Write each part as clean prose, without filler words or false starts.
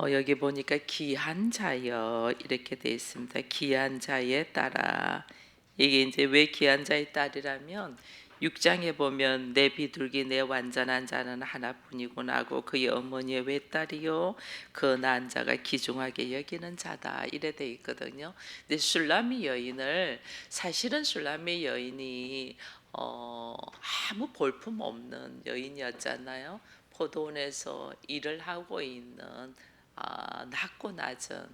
여기 보니까 귀한 자여 이렇게 돼 있습니다. 귀한 자에 따라. 이게 이제 왜 귀한 자의 딸이라면 6장에 보면 내 비둘기 내 완전한 자는 하나뿐이구나 하고 그의 어머니의 외딸이요 그 낳은 자가 귀중하게 여기는 자다 이래 돼 있거든요. 근데 술라미 여인을 사실은 술라미 여인이 아무 볼품 없는 여인이었잖아요. 포도원에서 일을 하고 있는 낮고 낮은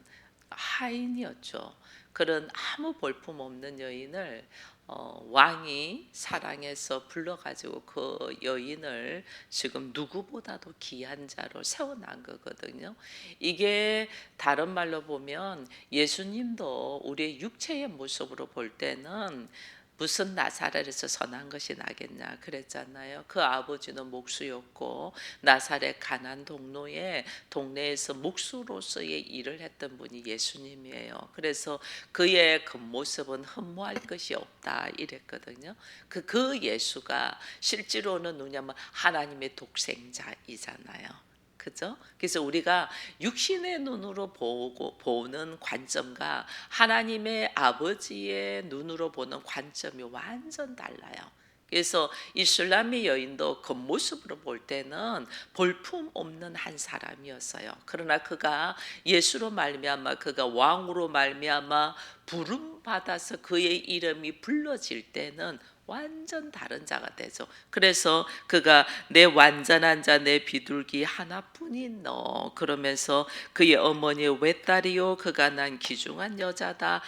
하인이었죠. 그런 아무 볼품 없는 여인을 왕이 사랑해서 불러가지고 그 여인을 지금 누구보다도 귀한 자로 세워난 거거든요. 이게 다른 말로 보면 예수님도 우리의 육체의 모습으로 볼 때는 무슨 나사렛에서 선한 것이 나겠냐 그랬잖아요. 그 아버지는 목수였고 나사렛 가난 동네에서 목수로서의 일을 했던 분이 예수님이에요. 그래서 그의 그 모습은 흠모할 것이 없다 이랬거든요. 그 예수가 실제로는 누구냐면 하나님의 독생자이잖아요. 그죠? 그래서 우리가 육신의 눈으로 보는 관점과 하나님의 아버지의 눈으로 보는 관점이 완전 달라요. 그래서 이 술라미 여인도 겉모습으로 볼 때는 볼품 없는 한 사람이었어요. 그러나 그가 예수로 말미암아 그가 왕으로 말미암아 부름 받아서 그의 이름이 불러질 때는 완전 다른 자가 되죠. 그래서 그가 내 완전한 자 내 비둘기 하나뿐인 너 그러면서 그의 어머니의 외딸이요 그가 난 귀중한 여자다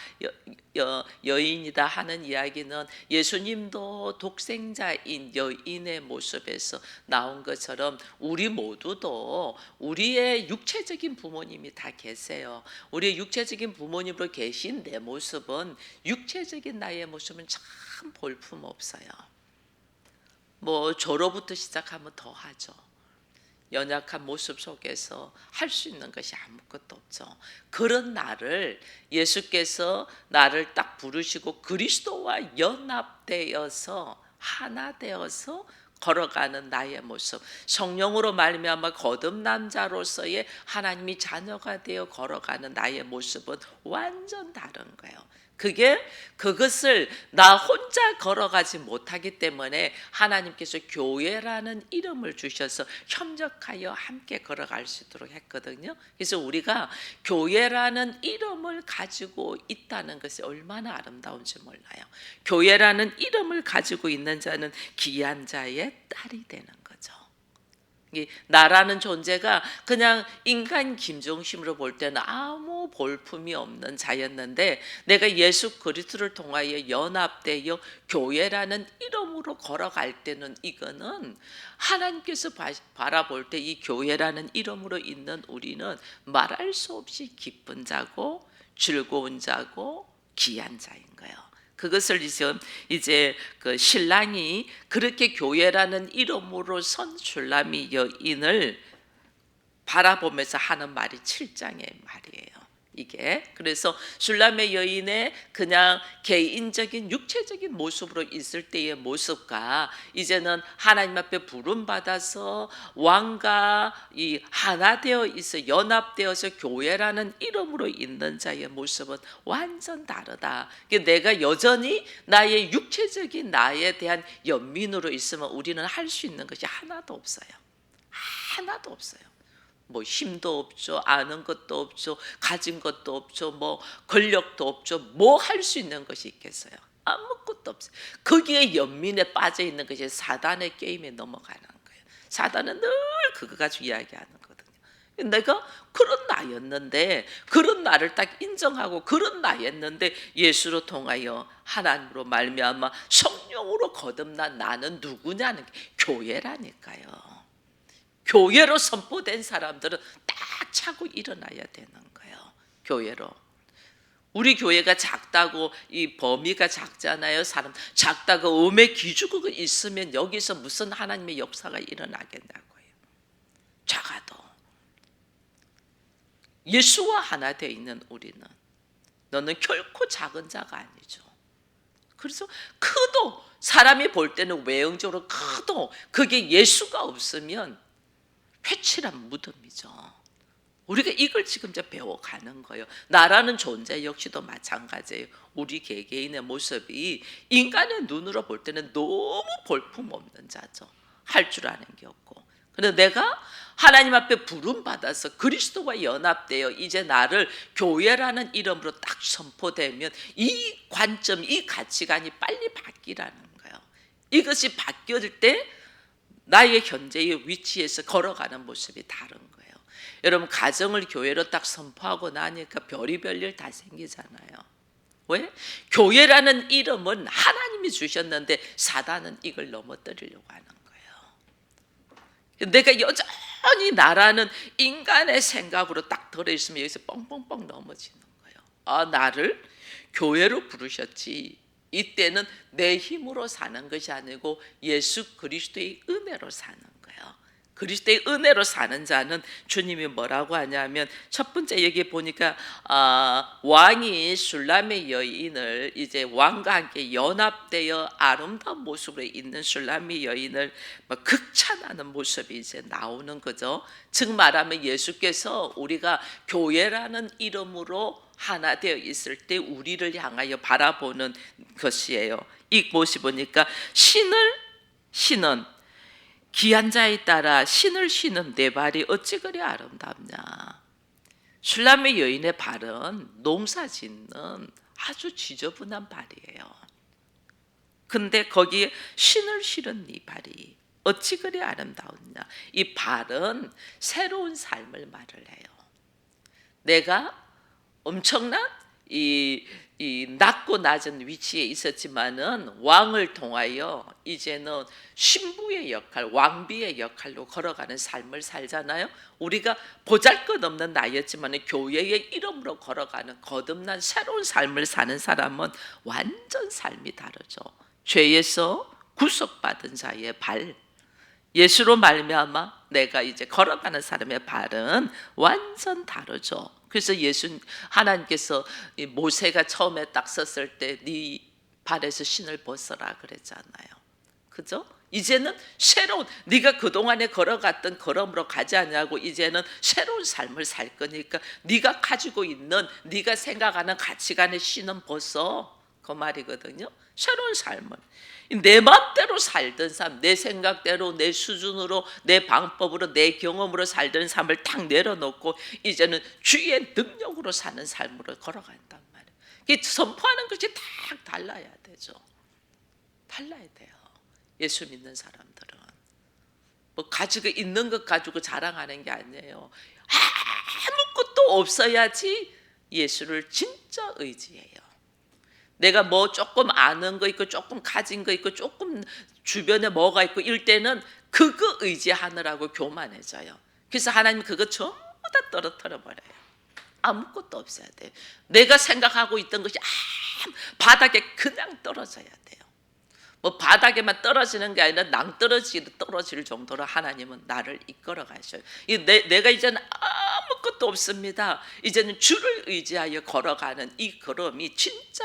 여인이다 하는 이야기는 예수님도 독생자인 여인의 모습에서 나온 것처럼 우리 모두도 우리의 육체적인 부모님이 다 계세요. 우리의 육체적인 부모님으로 계신 내 모습은 육체적인 나의 모습은 참 볼품 없어요. 뭐 저로부터 시작하면 더 하죠. 연약한 모습 속에서 할 수 있는 것이 아무것도 없죠. 그런 나를 예수께서 나를 딱 부르시고 그리스도와 연합되어서 하나 되어서 걸어가는 나의 모습, 성령으로 말미암아 거듭난 자로서의 하나님이 자녀가 되어 걸어가는 나의 모습은 완전 다른 거예요. 그것을 나 혼자 걸어가지 못하기 때문에 하나님께서 교회라는 이름을 주셔서 협력하여 함께 걸어갈 수 있도록 했거든요. 그래서 우리가 교회라는 이름을 가지고 있다는 것이 얼마나 아름다운지 몰라요. 교회라는 이름을 가지고 있는 자는 귀한 자의 딸이 되는 거죠. 나라는 존재가 그냥 인간 김중심으로 볼 때는 아무 볼품이 없는 자였는데 내가 예수 그리스도를 통하여 연합되어 교회라는 이름으로 걸어갈 때는 이거는 하나님께서 바라볼 때 이 교회라는 이름으로 있는 우리는 말할 수 없이 기쁜 자고 즐거운 자고 귀한 자인 거예요. 그것을 이제 그 신랑이 그렇게 교회라는 이름으로 선 술라미 여인을 바라보면서 하는 말이 7장의 말이에요. 이게 그래서 술라미 여인의 그냥 개인적인 육체적인 모습으로 있을 때의 모습과 이제는 하나님 앞에 부름 받아서 왕과 이 하나 되어 있어 연합되어서 교회라는 이름으로 있는 자의 모습은 완전 다르다. 내가 여전히 나의 육체적인 나에 대한 연민으로 있으면 우리는 할 수 있는 것이 하나도 없어요. 하나도 없어요. 뭐 힘도 없죠. 아는 것도 없죠. 가진 것도 없죠. 뭐 권력도 없죠. 뭐 할 수 있는 것이 있겠어요? 아무것도 없어요. 거기에 연민에 빠져 있는 것이 사단의 게임에 넘어가는 거예요. 사단은 늘 그거 가지고 이야기하는 거거든요. 내가 그런 나였는데 그런 나를 딱 인정하고 그런 나였는데 예수로 통하여 하나님으로 말미암아 성령으로 거듭난 나는 누구냐는 게 교회라니까요. 교회로 선포된 사람들은 딱 차고 일어나야 되는 거예요. 교회로. 우리 교회가 작다고 이 범위가 작잖아요. 사람 작다고 음의 기죽고 있으면 여기서 무슨 하나님의 역사가 일어나겠냐고요. 작아도 예수와 하나 되어 있는 우리는 너는 결코 작은 자가 아니죠. 그래서 커도 사람이 볼 때는 외형적으로 커도 그게 예수가 없으면 회칠한 무덤이죠. 우리가 이걸 지금 이제 배워가는 거예요. 나라는 존재 역시도 마찬가지예요. 우리 개개인의 모습이 인간의 눈으로 볼 때는 너무 볼품없는 자죠. 할 줄 아는 게 없고. 그런데 내가 하나님 앞에 부름 받아서 그리스도와 연합되어 이제 나를 교회라는 이름으로 딱 선포되면 이 관점, 이 가치관이 빨리 바뀌라는 거예요. 이것이 바뀔 때 나의 현재의 위치에서 걸어가는 모습이 다른 거예요. 여러분, 가정을 교회로 딱 선포하고 나니까 별의별 일 다 생기잖아요. 왜? 교회라는 이름은 하나님이 주셨는데 사단은 이걸 넘어뜨리려고 하는 거예요. 내가 여전히 나라는 인간의 생각으로 딱 들어있으면 여기서 뻥뻥뻥 넘어지는 거예요. 아, 나를 교회로 부르셨지. 이때는 내 힘으로 사는 것이 아니고 예수 그리스도의 은혜로 사는 거예요. 그리스도의 은혜로 사는 자는 주님이 뭐라고 하냐면, 첫 번째 여기 보니까 왕이 술람의 여인을, 이제 왕과 함께 연합되어 아름다운 모습으로 있는 술람의 여인을 극찬하는 모습이 이제 나오는 거죠. 즉 말하면 예수께서 우리가 교회라는 이름으로 하나 되어 있을 때 우리를 향하여 바라보는 것이에요. 이 모습 보니까 신은 귀한 자에 따라 신을 쉬는 내 발이 어찌 그리 아름답냐. 술람의 여인의 발은 농사 짓는 아주 지저분한 발이에요. 근데 거기에 신을 실은 네 발이 어찌 그리 아름다웠냐. 이 발은 새로운 삶을 말을 해요. 내가 엄청난 이 낮고 낮은 위치에 있었지만은 왕을 통하여 이제는 신부의 역할, 왕비의 역할로 걸어가는 삶을 살잖아요. 우리가 보잘것없는 나였지만 교회의 이름으로 걸어가는 거듭난 새로운 삶을 사는 사람은 완전 삶이 다르죠. 죄에서 구속받은 자의 발, 예수로 말미암아 내가 이제 걸어가는 사람의 발은 완전 다르죠. 그래서 하나님께서 모세가 처음에 딱 섰을 때 네 발에서 신을 벗어라 그랬잖아요. 그죠? 이제는 새로운, 네가 그동안에 걸어갔던 걸음으로 가지 않냐고, 이제는 새로운 삶을 살 거니까 네가 가지고 있는, 네가 생각하는 가치관의 신은 벗어, 그 말이거든요. 새로운 삶을, 내 마음대로 살던 삶, 내 생각대로, 내 수준으로, 내 방법으로, 내 경험으로 살던 삶을 탁 내려놓고 이제는 주의 능력으로 사는 삶으로 걸어간단 말이에요. 선포하는 것이 딱 달라야 되죠. 달라야 돼요. 예수 믿는 사람들은 뭐 가지고 있는 것 가지고 자랑하는 게 아니에요. 아무것도 없어야지 예수를 진짜 의지해요. 내가 뭐 조금 아는 거 있고 조금 가진 거 있고 조금 주변에 뭐가 있고 이럴 때는 그거 의지하느라고 교만해져요. 그래서 하나님 그거 전부 다 떨어뜨려 버려요. 아무것도 없어야 돼요. 내가 생각하고 있던 것이 바닥에 그냥 떨어져야 돼요. 뭐 바닥에만 떨어지는 게 아니라 낭떠러지로 떨어질 정도로 하나님은 나를 이끌어 가셔요. 내가 이제는 아무것도 없습니다. 이제는 주를 의지하여 걸어가는 이 걸음이 진짜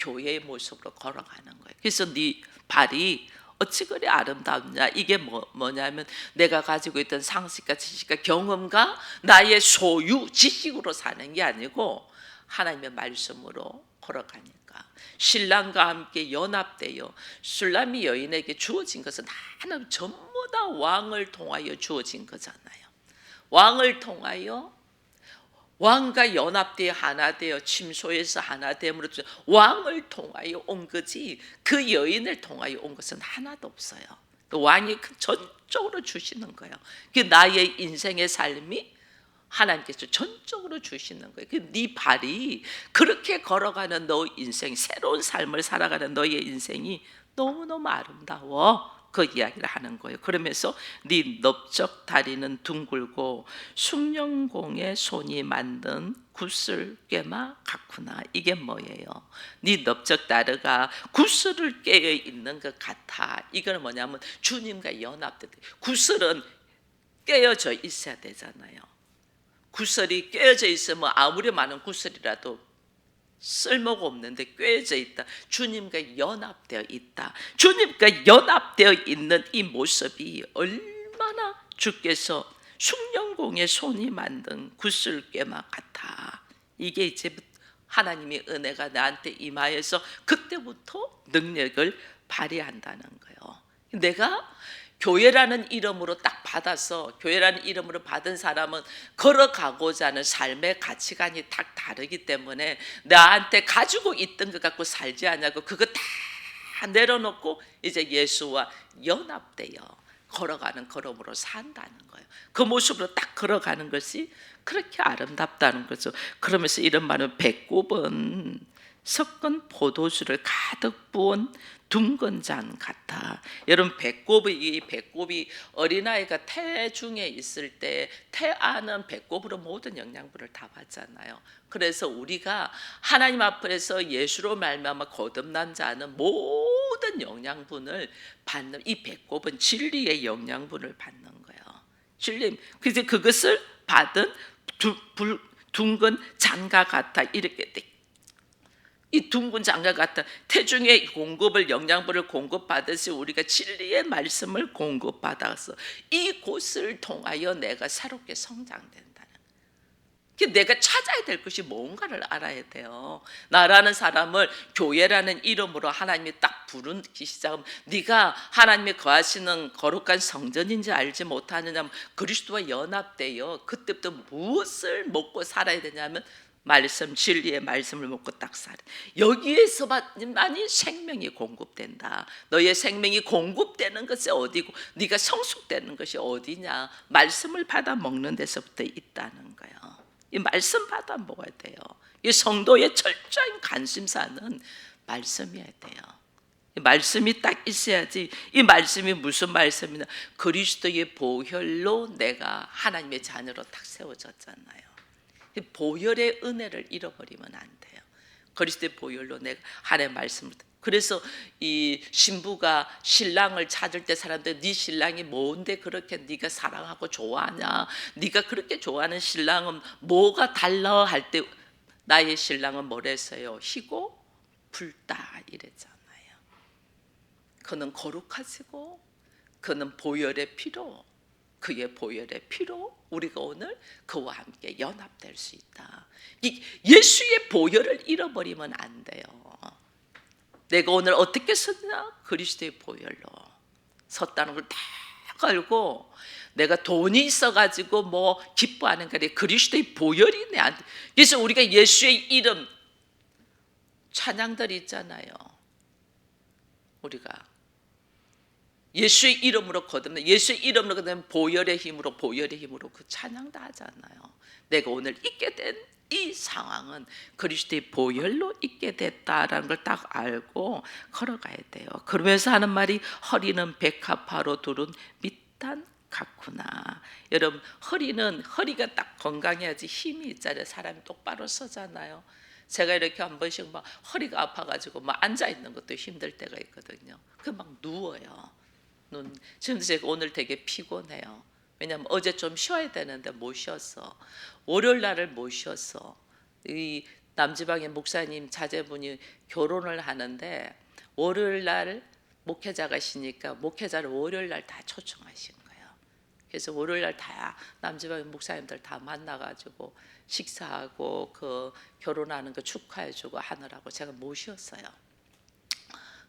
교회의 모습으로 걸어가는 거예요. 그래서 네 발이 어찌 그리 아름답냐. 이게 뭐냐면 내가 가지고 있던 상식과 지식과 경험과 나의 소유, 지식으로 사는 게 아니고 하나님의 말씀으로 걸어가니까. 신랑과 함께 연합되어 술람이 여인에게 주어진 것은 하나님 전부 다 왕을 통하여 주어진 거잖아요. 왕을 통하여, 왕과 연합되어 하나 되어 침소에서 하나 됨으로 왕을 통하여 온 거지 그 여인을 통하여 온 것은 하나도 없어요. 또 왕이 전적으로 주시는 거예요. 그 나의 인생의 삶이 하나님께서 전적으로 주시는 거예요. 네 발이 그렇게 걸어가는 너 인생, 새로운 삶을 살아가는 너의 인생이 너무너무 아름다워. 그 이야기를 하는 거예요. 그러면서 네 넓적 다리는 둥글고 숭령공의 손이 만든 구슬깨마 같구나. 이게 뭐예요? 네 넓적 다리가 구슬을 깨어 있는 것 같아. 이건 뭐냐면 주님과 연합된, 구슬은 깨어져 있어야 되잖아요. 구슬이 깨어져 있으면 아무리 많은 구슬이라도 쓸모가 없는데 꿰어져 있다. 주님과 연합되어 있다. 주님과 연합되어 있는 이 모습이 얼마나 주께서 숭령공의 손이 만든 구슬깨막 같아. 이게 이제 하나님의 은혜가 나한테 임하여서 그때부터 능력을 발휘한다는 거예요. 내가 교회라는 이름으로 딱 받아서, 교회라는 이름으로 받은 사람은 걸어가고자 하는 삶의 가치관이 딱 다르기 때문에 나한테 가지고 있던 것 갖고 살지 않냐고, 그거 다 내려놓고 이제 예수와 연합되어 걸어가는 걸음으로 산다는 거예요. 그 모습으로 딱 걸어가는 것이 그렇게 아름답다는 거죠. 그러면서 이런 말은 배꼽은 섞은 포도주를 가득 부은 둥근 잔 같아. 여러분, 배꼽이 어린아이가 태 중에 있을 때 태 안은 배꼽으로 모든 영양분을 다 받잖아요. 그래서 우리가 하나님 앞에서 예수로 말미암아 거듭난 자는 모든 영양분을 받는, 이 배꼽은 진리의 영양분을 받는 거예요. 진리. 그래서 그것을 받은 둥근 잔과 같아. 이렇게 돼. 이 둥근 장과 같은 태중의 공급을, 영양분을 공급받으시 우리가 진리의 말씀을 공급받아서 이곳을 통하여 내가 새롭게 성장된다는, 내가 찾아야 될 것이 뭔가를 알아야 돼요. 나라는 사람을 교회라는 이름으로 하나님이 딱 부르기 시작하면, 네가 하나님이 거하시는 거룩한 성전인지 알지 못하느냐, 그리스도와 연합되어 그때부터 무엇을 먹고 살아야 되냐면 말씀, 진리의 말씀을 먹고 딱 살아. 여기에서만이 생명이 공급된다. 너의 생명이 공급되는 것이 어디고 네가 성숙되는 것이 어디냐, 말씀을 받아 먹는 데서부터 있다는 거예요. 이 말씀 받아 먹어야 돼요. 이 성도의 철저한 관심사는 말씀이어야 돼요. 이 말씀이 딱 있어야지. 이 말씀이 무슨 말씀이냐, 그리스도의 보혈로 내가 하나님의 자녀로 딱 세워졌잖아요. 보혈의 은혜를 잃어버리면 안 돼요. 그리스도의 보혈로 내가 하나님의 말씀을, 그래서 이 신부가 신랑을 찾을 때 사람들, 네 신랑이 뭔데 그렇게 네가 사랑하고 좋아하냐, 네가 그렇게 좋아하는 신랑은 뭐가 달라 할 때 나의 신랑은 뭐랬어요? 희고 붉다 이랬잖아요. 그는 거룩하시고 그는 보혈의 피로, 그의 보혈의 피로 우리가 오늘 그와 함께 연합될 수 있다. 예수의 보혈을 잃어버리면 안 돼요. 내가 오늘 어떻게 섰냐? 그리스도의 보혈로 섰다는 걸 다 알고, 내가 돈이 있어가지고 뭐 기뻐하는 게 아니라 그리스도의 보혈이 내한테. 그래서 우리가 예수의 이름 찬양들이 있잖아요. 우리가 예수의 이름으로 거듭나, 예수의 이름으로 거듭나, 보혈의 힘으로 그 찬양 다 하잖아요. 내가 오늘 있게 된 이 상황은 그리스도의 보혈로 있게 됐다라는 걸 딱 알고 걸어가야 돼요. 그러면서 하는 말이 허리는 백합화로 두른 밑단 같구나. 여러분, 허리가 딱 건강해야지 힘이 있잖아요. 사람이 똑바로 서잖아요. 제가 이렇게 한 번씩 막 허리가 아파가지고 막 앉아 있는 것도 힘들 때가 있거든요. 그 막 누워요. 지금 제가 오늘 되게 피곤해요. 왜냐하면 어제 좀 쉬어야 되는데 못 쉬었어. 월요일 날을 못 쉬었어. 이 남지방의 목사님 자제분이 결혼을 하는데 월요일 날 목회자가시니까 목회자를 월요일 날 다 초청하신 거예요. 그래서 월요일 날 다 남지방의 목사님들 다 만나가지고 식사하고 그 결혼하는 거 축하해주고 하느라고 제가 못 쉬었어요.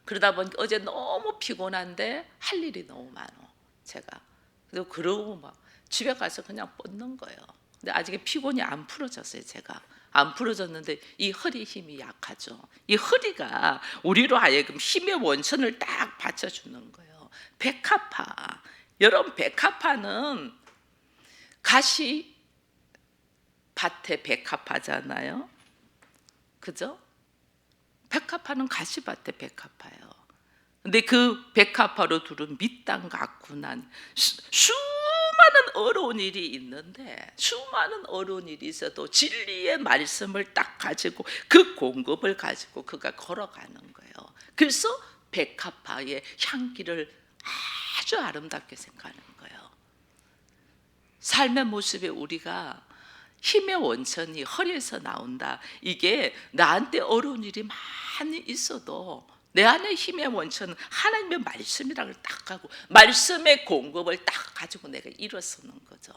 그러다 보니까 어제 너무 피곤한데 할 일이 너무 많아 제가. 그리고 그러고 막 집에 가서 그냥 뻗는 거예요. 근데 아직 피곤이 안 풀어졌어요. 제가 안 풀어졌는데 이 허리 힘이 약하죠. 이 허리가 우리로 하여금 힘의 원천을 딱 받쳐주는 거예요. 백합화. 여러분, 백합화는 가시 밭의 백합화잖아요. 그죠? 백합화는 가시밭의 백합화예요. 근데 그 백합화로 두른 밑땅 갖고 난 수많은 어려운 일이 있는데, 수많은 어려운 일이 있어도 진리의 말씀을 딱 가지고 그 공급을 가지고 그가 걸어가는 거예요. 그래서 백합화의 향기를 아주 아름답게 생각하는 거예요. 삶의 모습에 우리가 힘의 원천이 허리에서 나온다. 이게 나한테 어려운 일이 많이 있어도 내 안에 힘의 원천은 하나님의 말씀이라는 걸 딱 하고 말씀의 공급을 딱 가지고 내가 일어서는 거죠.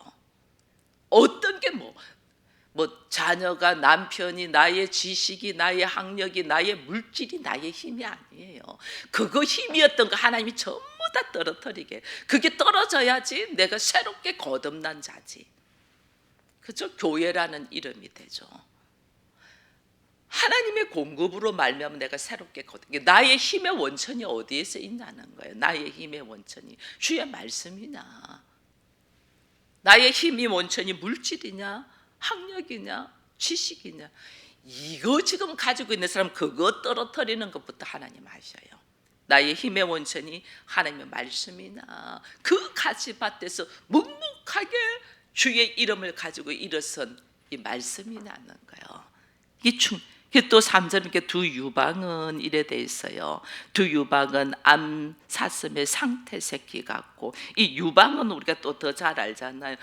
어떤 게 뭐 자녀가, 남편이, 나의 지식이, 나의 학력이, 나의 물질이 나의 힘이 아니에요. 그거 힘이었던 거 하나님이 전부 다 떨어뜨리게. 그게 떨어져야지 내가 새롭게 거듭난 자지. 그죠? 교회라는 이름이 되죠. 하나님의 공급으로 말미암아 내가 새롭게 거듭. 나의 힘의 원천이 어디에서 있냐는 거예요. 나의 힘의 원천이 주의 말씀이냐, 나의 힘이 원천이 물질이냐, 학력이냐, 지식이냐, 이거 지금 가지고 있는 사람 그거 떨어뜨리는 것부터 하나님 하셔요. 나의 힘의 원천이 하나님의 말씀이나 그 가시밭에서 묵묵하게 주의 이름을 가지고 일어선 이 말씀이냐는 거예요. 이게 또 3절 이렇게 두 유방은 이래 돼 있어요. 두 유방은 암 사슴의 상태 새끼 같고, 이 유방은 우리가 또 더 잘 알잖아요.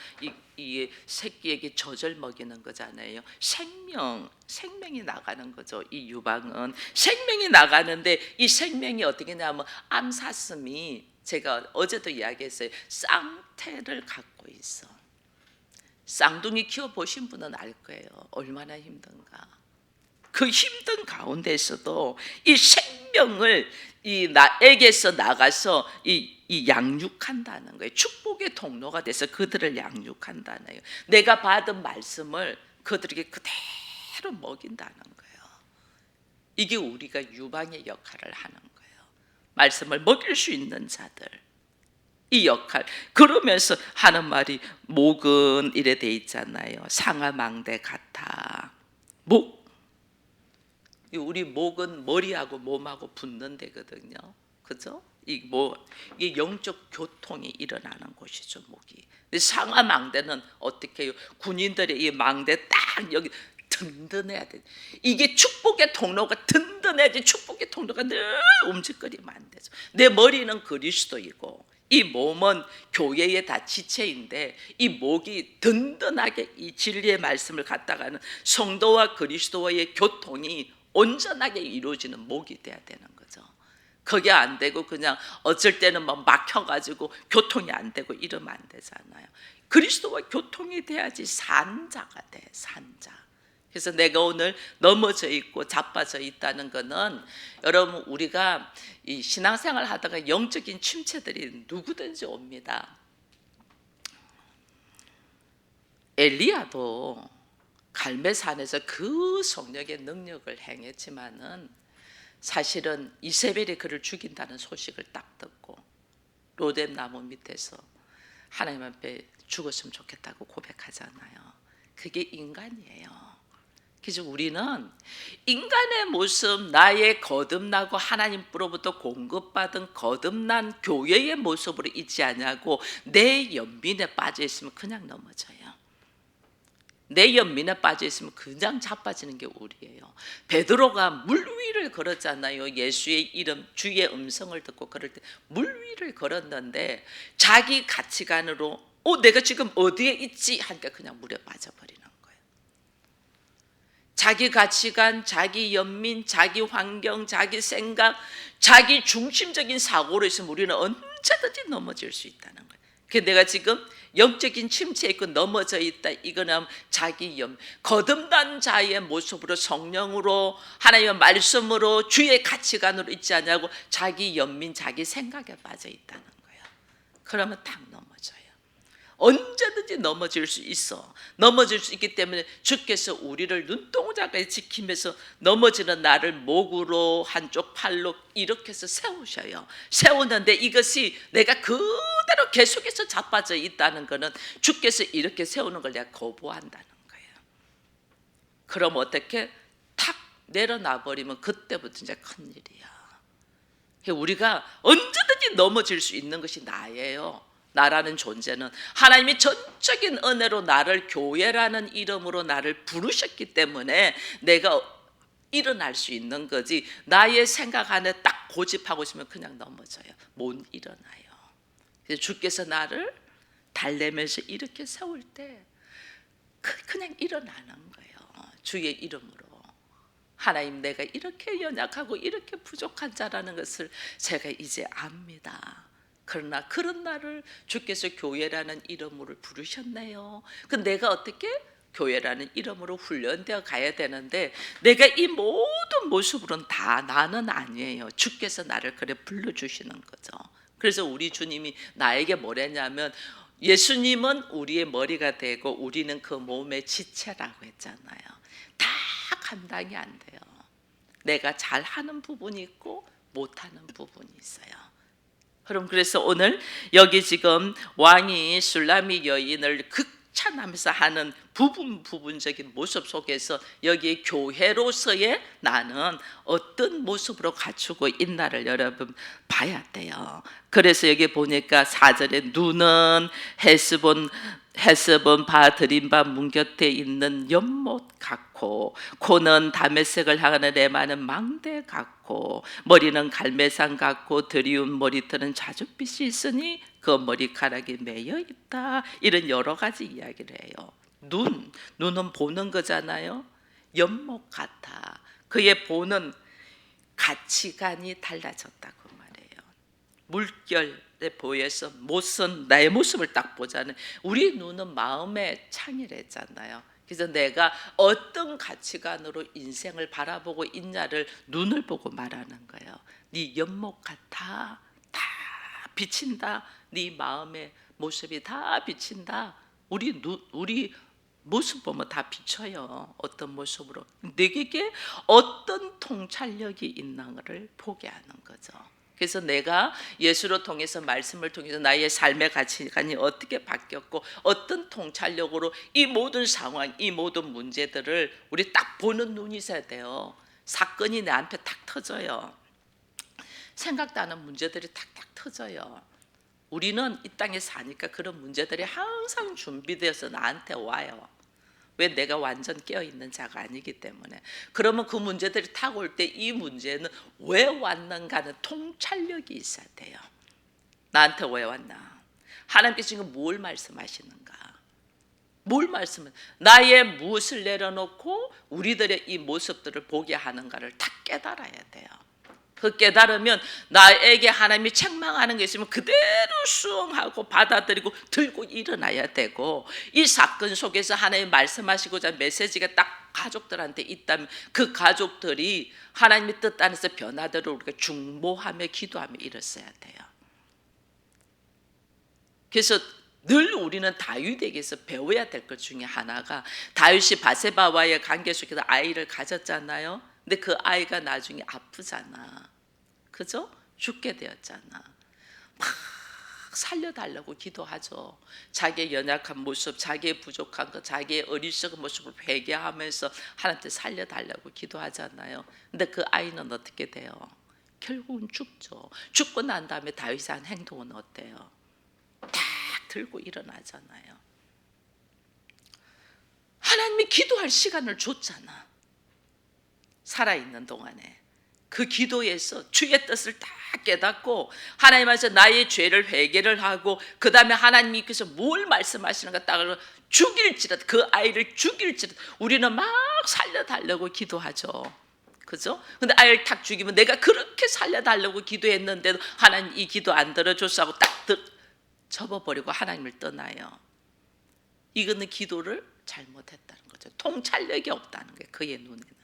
이 새끼에게 젖을 먹이는 거잖아요. 생명이 나가는 거죠. 이 유방은 생명이 나가는데, 이 생명이 어떻게 냐면 암사슴이, 제가 어제도 이야기했어요, 쌍태를 갖고 있어. 쌍둥이 키워보신 분은 알 거예요. 얼마나 힘든가. 그 힘든 가운데서도 이 생명을 이 나에게서 나가서 이 양육한다는 거예요. 축복의 통로가 돼서 그들을 양육한다는 거예요. 내가 받은 말씀을 그들에게 그대로 먹인다는 거예요. 이게 우리가 유방의 역할을 하는 거예요. 말씀을 먹일 수 있는 자들, 이 역할. 그러면서 하는 말이 목은 이래 돼 있잖아요. 상아망대 같아. 우리 목은 머리하고 몸하고 붙는 데거든요. 그죠? 이게 영적 교통이 일어나는 곳이죠, 목이. 상하망대는 어떻게 해요? 군인들의 이 망대 딱 여기 든든해야 돼. 이게 축복의 통로가 든든해야지. 축복의 통로가 늘 움직거리면 안 되죠. 내 머리는 그리스도이고 이 몸은 교회의 다 지체인데, 이 목이 든든하게 이 진리의 말씀을 갖다가는 성도와 그리스도와의 교통이 온전하게 이루어지는 목이 돼야 되는 거죠. 그게 안 되고 그냥 어쩔 때는 막 막혀가지고 교통이 안 되고 이러면 안 되잖아요. 그리스도와 교통이 돼야지 산자가 돼, 산자. 그래서 내가 오늘 넘어져 있고 자빠져 있다는 거는, 여러분, 우리가 이 신앙생활 하다가 영적인 침체들이 누구든지 옵니다. 엘리야도 갈멜산에서 그 성령의 능력을 행했지만은 사실은 이세벨이 그를 죽인다는 소식을 딱 듣고 로뎀 나무 밑에서 하나님 앞에 죽었으면 좋겠다고 고백하잖아요. 그게 인간이에요. 그래서 우리는 인간의 모습, 나의 거듭나고 하나님으로부터 공급받은 거듭난 교회의 모습으로 있지 않냐고 내 연민에 빠져 있으면 그냥 넘어져요. 내 연민에 빠져 있으면 그냥 자빠지는 게 우리예요. 베드로가 물 위를 걸었잖아요. 예수의 이름, 주의 음성을 듣고 걸을 때 물 위를 걸었는데 자기 가치관으로 내가 지금 어디에 있지 하니까 그냥 물에 빠져버리는 거예요. 자기 가치관, 자기 연민, 자기 환경, 자기 생각, 자기 중심적인 사고로 있으면 우리는 언제든지 넘어질 수 있다는 거예요. 그래서 내가 지금 영적인 침체에 있고 넘어져 있다, 이거는 자기 거듭난 자의 모습으로 성령으로 하나님의 말씀으로 주의 가치관으로 있지 않냐고 자기 연민, 자기 생각에 빠져 있다는 거예요. 그러면 딱 넘어져요. 언제든지 넘어질 수 있어. 넘어질 수 있기 때문에 주께서 우리를 눈동자까지 지키면서 넘어지는 나를 목으로 한쪽 팔로 이렇게 해서 세우셔요. 세우는데 이것이 내가 그대로 계속해서 자빠져 있다는 것은 주께서 이렇게 세우는 걸 내가 거부한다는 거예요. 그럼 어떻게 탁 내려놔 버리면 그때부터 이제 큰일이야. 우리가 언제든지 넘어질 수 있는 것이 나예요. 나라는 존재는 하나님이 전적인 은혜로 나를 교회라는 이름으로 나를 부르셨기 때문에 내가 일어날 수 있는 거지, 나의 생각 안에 딱 고집하고 있으면 그냥 넘어져요. 못 일어나요. 그래서 주께서 나를 달래면서 이렇게 세울 때 그냥 일어나는 거예요. 주의 이름으로. 하나님, 내가 이렇게 연약하고 이렇게 부족한 자라는 것을 제가 이제 압니다. 그러나 그런 나를 주께서 교회라는 이름으로 부르셨네요. 그 내가 어떻게 교회라는 이름으로 훈련되어 가야 되는데 내가 이 모든 모습으로는 다 나는 아니에요. 주께서 나를 그래 불러주시는 거죠. 그래서 우리 주님이 나에게 뭐랬냐면 예수님은 우리의 머리가 되고 우리는 그 몸의 지체라고 했잖아요. 다 감당이 안 돼요. 내가 잘하는 부분이 있고 못하는 부분이 있어요. 그럼 그래서 오늘 여기 지금 왕이 술라미 여인을 극찬하면서 하는 부분적인 모습 속에서 여기 교회로서의 나는 어떤 모습으로 갖추고 있나를 여러분 봐야 돼요. 그래서 여기 보니까 4절에 눈은 헤스본 바 들인 바 문 곁에 있는 연못 같고 코는 다메섹을 향하는 레마는 망대 같고 머리는 갈매산 같고 드리운 머리털은 자줏빛이 있으니 그 머리카락이 매여 있다. 이런 여러 가지 이야기를 해요. 눈은 보는 거잖아요. 연못 같아. 그의 보는 가치관이 달라졌다고 말해요. 물결에 보여서 못은 나의 모습을 딱 보자는 우리 눈은 마음의 창이랬잖아요. 그래서 내가 어떤 가치관으로 인생을 바라보고 있냐를 눈을 보고 말하는 거예요. 네 연못 같아. 다 비친다. 네 마음의 모습이 다 비친다. 우리 모습 보면 다 비쳐요. 어떤 모습으로 내게 어떤 통찰력이 있는가를 보게 하는 거죠. 그래서 내가 예수로 통해서 말씀을 통해서 나의 삶의 가치관이 어떻게 바뀌었고 어떤 통찰력으로 이 모든 상황, 이 모든 문제들을 우리 딱 보는 눈이 있어야 돼요. 사건이 내한테 탁 터져요. 생각도 안 하는 문제들이 탁탁 터져요. 우리는 이 땅에 사니까 그런 문제들이 항상 준비되어서 나한테 와요. 왜? 내가 완전 깨어있는 자가 아니기 때문에. 그러면 그 문제들이 탁 올 때 이 문제는 왜 왔는가는 통찰력이 있어야 돼요. 나한테 왜 왔나? 하나님께서 지금 뭘 말씀하시는가? 뭘 말씀은 나의 무엇을 내려놓고 우리들의 이 모습들을 보게 하는가를 다 깨달아야 돼요. 그 깨달으면 나에게 하나님이 책망하는 게 있으면 그대로 수용하고 받아들이고 들고 일어나야 되고, 이 사건 속에서 하나님 말씀하시고자 메시지가 딱 가족들한테 있다면 그 가족들이 하나님의 뜻 안에서 변화되도록 우리가 중보하며 기도하며 이랬어야 돼요. 그래서 늘 우리는 다윗에게서 배워야 될 것 중에 하나가, 다윗이 바세바와의 관계 속에서 아이를 가졌잖아요. 근데 그 아이가 나중에 아프잖아. 그죠? 죽게 되었잖아. 막 살려달라고 기도하죠. 자기의 연약한 모습, 자기의 부족한 것, 자기의 어리석은 모습을 회개하면서 하나님께 살려달라고 기도하잖아요. 근데 그 아이는 어떻게 돼요? 결국은 죽죠. 죽고 난 다음에 다윗이 한 행동은 어때요? 딱 들고 일어나잖아요. 하나님이 기도할 시간을 줬잖아. 살아있는 동안에. 그 기도에서 주의 뜻을 다 깨닫고 하나님 앞에서 나의 죄를 회개를 하고, 그 다음에 하나님께서 뭘 말씀하시는가 딱 죽일지라도, 그 아이를 죽일지라도 우리는 막 살려달라고 기도하죠. 그죠? 근데 아이를 탁 죽이면 내가 그렇게 살려달라고 기도했는데도 하나님 이 기도 안 들어줬어 하고 딱 접어버리고 하나님을 떠나요. 이거는 기도를 잘못했다는 거죠. 통찰력이 없다는 거예요. 그의 눈에는.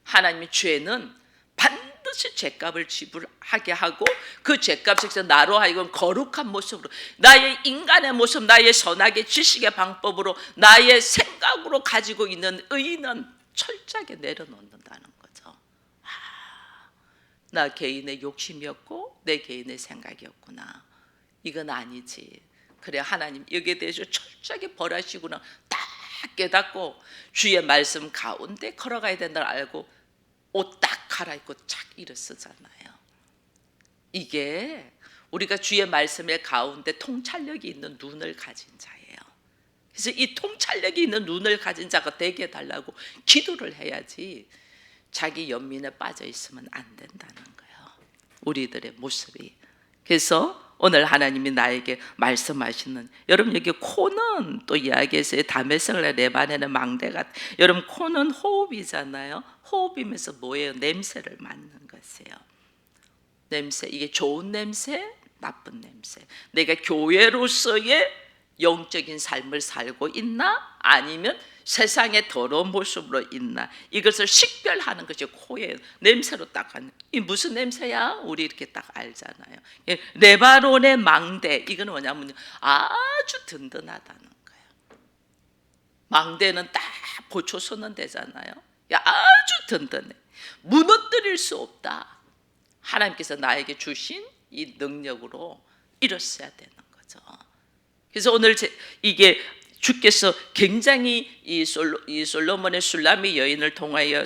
하나님의 죄는 반드시 죄값을 지불하게 하고, 그 죄값에서 나로 하여금 거룩한 모습으로, 나의 인간의 모습, 나의 선악의 지식의 방법으로, 나의 생각으로 가지고 있는 의는 철저하게 내려놓는다는 거죠. 나 개인의 욕심이었고 내 개인의 생각이었구나. 이건 아니지. 그래, 하나님 여기에 대해서 철저하게 벌하시구나 딱 깨닫고 주의 말씀 가운데 걸어가야 된다를 알고 옷 딱 갈아입고 착 일어서잖아요. 이게 우리가 주의 말씀의 가운데 통찰력이 있는 눈을 가진 자예요. 그래서 이 통찰력이 있는 눈을 가진 자가 되게 해달라고 기도를 해야지, 자기 연민에 빠져 있으면 안 된다는 거예요. 우리들의 모습이. 그래서 오늘 하나님이 나에게 말씀하시는, 여러분 여기 코는 또 이야기했어요. 다메섹을 레바논의 망대가, 여러분 코는 호흡이잖아요. 호흡이면서 뭐예요? 냄새를 맡는 것이에요. 냄새, 이게 좋은 냄새, 나쁜 냄새. 내가 교회로서의 영적인 삶을 살고 있나? 아니면 세상의 더러운 모습으로 있나? 이것을 식별하는 것이 코의 냄새로 딱 하는. 이 무슨 냄새야? 우리 이렇게 딱 알잖아요. 레바논의 망대, 이건 뭐냐면 아주 든든하다는 거예요. 망대는 딱 보초 서는 데잖아요. 아주 든든해. 무너뜨릴 수 없다. 하나님께서 나에게 주신 이 능력으로 이뤘어야 되는 거죠. 그래서 오늘 이게 주께서 굉장히 이 솔로몬의 슐라미 여인을 통하여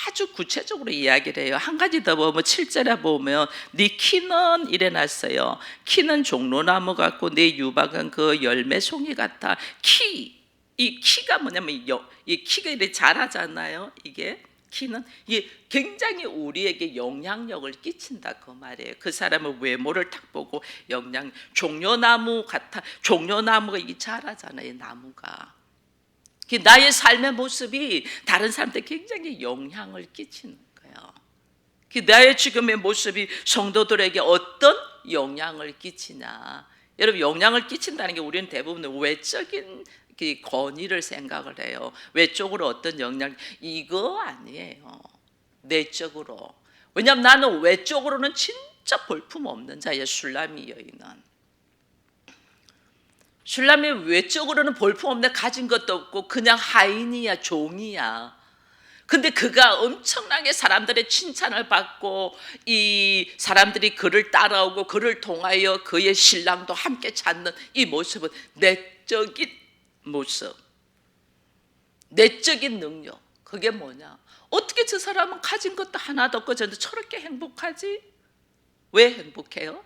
아주 구체적으로 이야기를 해요. 한 가지 더 보면 7절에 보면 네 키는 이래놨어요. 키는 종로나무 같고 네 유박은 그 열매송이 같아. 이 키가 뭐냐면 이 키가 이렇게 자라잖아요. 이게 키는 이게 굉장히 우리에게 영향력을 끼친다 그 말이에요. 그 사람의 외모를 딱 보고 종려나무 같아. 종려나무가 이게 자라잖아요. 나무가. 나의 삶의 모습이 다른 사람한테 굉장히 영향을 끼치는 거예요. 나의 지금의 모습이 성도들에게 어떤 영향을 끼치냐. 여러분, 영향을 끼친다는 게 우리는 대부분 외적인 권위를 생각을 해요. 외적으로 어떤 영향, 이거 아니에요. 내적으로. 왜냐하면 나는 외적으로는 진짜 볼품없는 자예요. 슐라미 여인은. 슐라미 외적으로는 볼품없는, 가진 것도 없고 그냥 하인이야, 종이야. 근데 그가 엄청나게 사람들의 칭찬을 받고 이 사람들이 그를 따라오고 그를 통하여 그의 신랑도 함께 찾는 이 모습은 내적인 모습, 내적인 능력. 그게 뭐냐? 어떻게 저 사람은 가진 것도 하나도 없고 저런데 저렇게 행복하지? 왜 행복해요?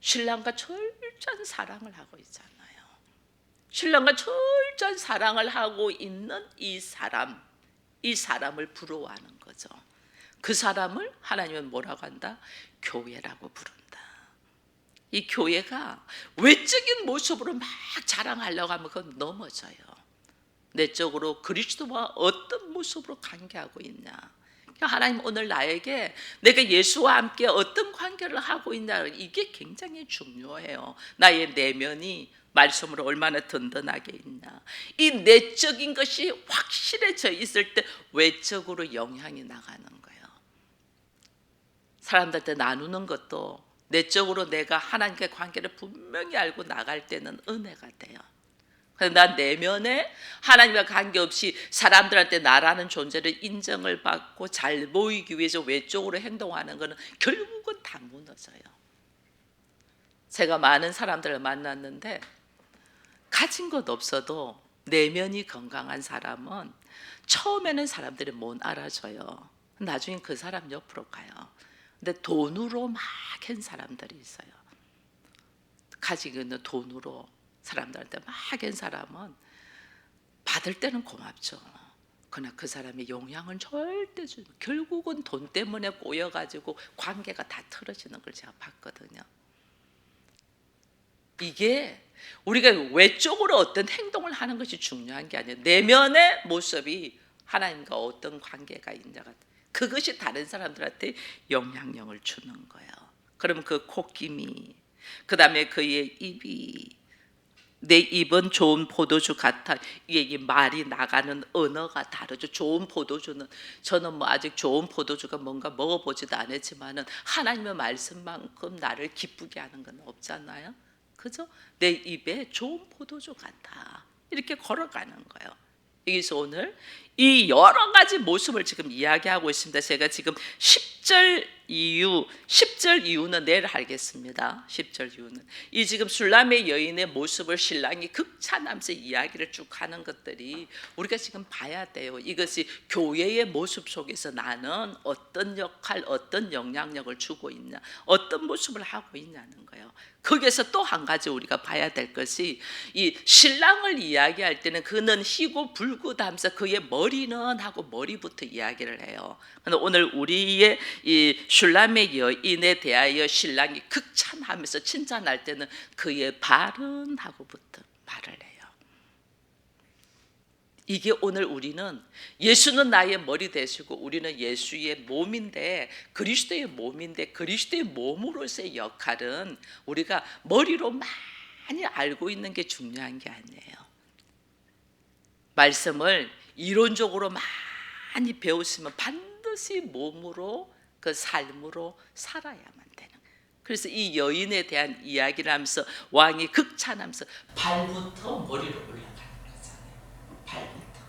신랑과 철저한 사랑을 하고 있잖아요. 신랑과 철저한 사랑을 하고 있는 이 사람을 부러워하는 거죠. 그 사람을 하나님은 뭐라고 한다? 교회라고 부른다. 이 교회가 외적인 모습으로 막 자랑하려고 하면 그건 넘어져요. 내적으로 그리스도와 어떤 모습으로 관계하고 있냐. 하나님 오늘 나에게 내가 예수와 함께 어떤 관계를 하고 있냐, 이게 굉장히 중요해요. 나의 내면이 말씀으로 얼마나 든든하게 있냐. 이 내적인 것이 확실해져 있을 때 외적으로 영향이 나가는 거예요. 사람들한테 나누는 것도 내적으로 내가 하나님과의 관계를 분명히 알고 나갈 때는 은혜가 돼요. 그래서 난 내면에 하나님과 관계없이 사람들한테 나라는 존재를 인정을 받고 잘 보이기 위해서 외적으로 행동하는 것은 결국은 다 무너져요. 제가 많은 사람들을 만났는데 가진 것 없어도 내면이 건강한 사람은 처음에는 사람들이 못 알아줘요. 나중에 그 사람 옆으로 가요. 근데 돈으로 막 한 사람들이 있어요. 가지고 있는 돈으로 사람들한테 막 한 사람은 받을 때는 고맙죠. 그러나 그 사람의 영향은 절대 주지. 결국은 돈 때문에 꼬여가지고 관계가 다 틀어지는 걸 제가 봤거든요. 이게 우리가 외적으로 어떤 행동을 하는 것이 중요한 게 아니에요. 내면의 모습이 하나님과 어떤 관계가 있냐가, 그것이 다른 사람들한테 영향력을 주는 거예요. 그러면 그 콧김이, 그 다음에 그의 입이, 내 입은 좋은 포도주 같아. 이게 말이 나가는 언어가 다르죠. 좋은 포도주는, 저는 뭐 아직 좋은 포도주가 뭔가 먹어보지도 않았지만은 하나님의 말씀만큼 나를 기쁘게 하는 건 없잖아요. 그죠? 내 입에 좋은 포도주 같아. 이렇게 걸어가는 거예요. 여기서 오늘 이 여러 가지 모습을 지금 이야기하고 있습니다. 제가 지금 10절 이유는 내일 하겠습니다. 10절 이유는 이 지금 술람의 여인의 모습을 신랑이 극찬하면서 이야기를 쭉 하는 것들이 우리가 지금 봐야 돼요. 이것이 교회의 모습 속에서 나는 어떤 역할, 어떤 영향력을 주고 있냐, 어떤 모습을 하고 있냐는 거예요. 거기에서 또 한 가지 우리가 봐야 될 것이, 이 신랑을 이야기할 때는 그는 희고 불구하면서 그의 머리는 하고 머리부터 이야기를 해요. 그런데 오늘 우리의 이 슐람의 여인에 대하여 신랑이 극찬하면서 칭찬할 때는 그의 발은 하고부터 말을 해요. 이게 오늘 우리는 예수는 나의 머리 되시고 우리는 예수의 몸인데 그리스도의 몸인데 그리스도의 몸으로서의 역할은 우리가 머리로 많이 알고 있는 게 중요한 게 아니에요. 말씀을 이론적으로 많이 배웠으면 반드시 몸으로 그 삶으로 살아야만 되는. 그래서 이 여인에 대한 이야기를 하면서 왕이 극찬하면서 발부터 머리로 올라가는 거잖아요. 발부터.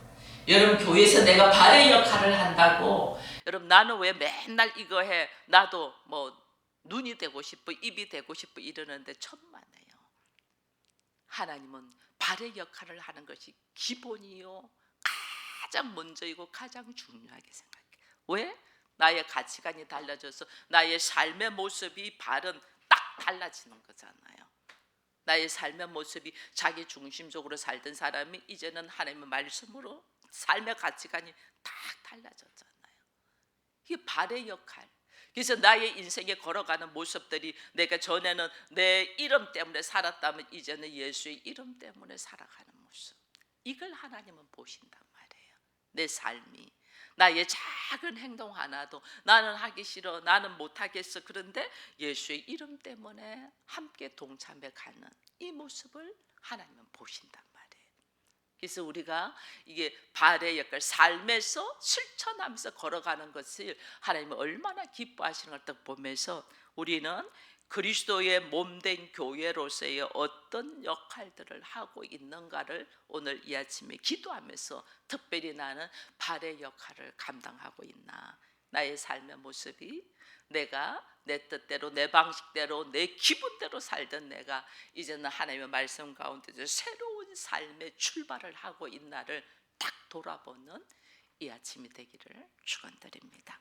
여러분 교회에서 내가 발의 역할을 한다고 여러분 나는 왜 맨날 이거 해 나도 뭐 눈이 되고 싶어 입이 되고 싶어 이러는데 천만에요. 하나님은 발의 역할을 하는 것이 기본이요 가장 먼저이고 가장 중요하게 생각해요. 왜? 나의 가치관이 달라져서 나의 삶의 모습이 발은 딱 달라지는 거잖아요. 나의 삶의 모습이 자기 중심적으로 살던 사람이 이제는 하나님의 말씀으로 삶의 가치관이 딱 달라졌잖아요. 이게 발의 역할. 그래서 나의 인생에 걸어가는 모습들이 내가 전에는 내 이름 때문에 살았다면 이제는 예수의 이름 때문에 살아가는 모습. 이걸 하나님은 보신단 말이에요. 내 삶이. 나의 작은 행동 하나도 나는 하기 싫어 나는 못하겠어 그런데 예수의 이름 때문에 함께 동참해 가는 이 모습을 하나님은 보신단 말이에요. 그래서 우리가 이게 발의 역할 삶에서 실천하면서 걸어가는 것을 하나님은 얼마나 기뻐하시는 걸 딱 보면서 우리는 그리스도의 몸된 교회로서의 어떤 역할들을 하고 있는가를 오늘 이 아침에 기도하면서 특별히 나는 발의 역할을 감당하고 있나 나의 삶의 모습이 내가 내 뜻대로 내 방식대로 내 기분대로 살던 내가 이제는 하나님의 말씀 가운데서 새로운 삶의 출발을 하고 있나를 딱 돌아보는 이 아침이 되기를 축원드립니다.